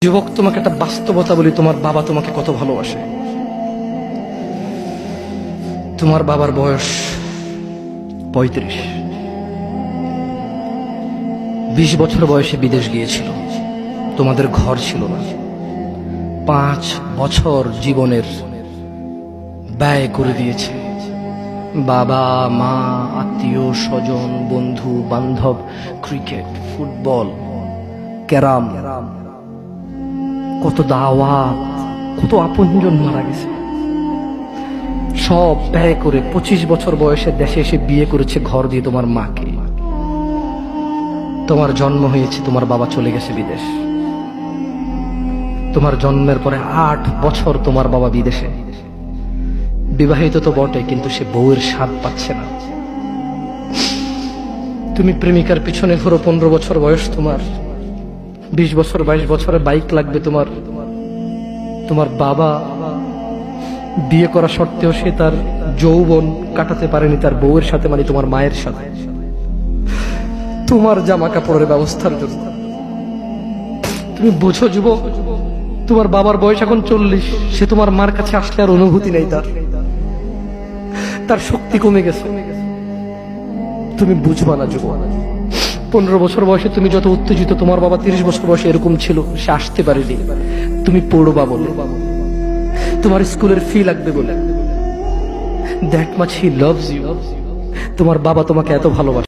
যুবক, তোমাকে একটা বাস্তবতা বলি, তোমার বাবা তোমাকে কত ভালোবাসে। তোমার বাবার বয়স ৩৫। ২০ বছর বয়সে বিদেশ গিয়েছিল, তোমাদের ঘর ছিল না। ৫ বছর জীবনের ব্যয় করে দিয়েছে। বাবা মা, আত্মীয় স্বজন, বন্ধু বান্ধব, ক্রিকেট, ফুটবল, ক্যারাম, কত দাওয়াত, কত আপনজন মারা গেছে। সব ব্যয় করে ২৫ বছর বয়সে দেশে এসে বিয়ে করেছে ঘর দিয়ে তোমার মাকে। তোমার জন্ম হয়েছে, তোমার বাবা চলে গেছে বিদেশ। তোমার জন্মের পরে ৮ বছর তোমার বাবা বিদেশে। বিবাহিত তো বটে, কিন্তু সে বউয়ের স্বাদ পাচ্ছে না। তুমি প্রেমিকার পিছনে ঘোরো, ১৫ বছর বয়স তোমার। ২০ বছর ২২ বছরে বাইক লাগবে তোমার। তোমার বাবা বিয়ে করা সত্ত্বেও সে তার যৌবন কাটাতে পারেনি তার বউয়ের সাথে, মানে তোমার মায়ের সাথে, তোমার জামা কাপড়ের ব্যবস্থার জন্য। তুমি বোঝো যুবক, তোমার বাবার বয়স এখন ৪০। সে তোমার মার কাছে আসলে আর অনুভূতি নেই, তার শক্তি কমে গেছে। তুমি বুঝবা না যুবক। ১৫ বছর বয়সে তুমি যত উত্তেজিত, তোমার বাবা ৩০ বছর বয়সে এরকম ছিল, সে আসতে পারেনি। তুমি পড়বা বলে, তোমার স্কুলের ফি লাগবে বলে। That much he loves you. তোমার বাবা তোমাকে এত ভালোবাসে।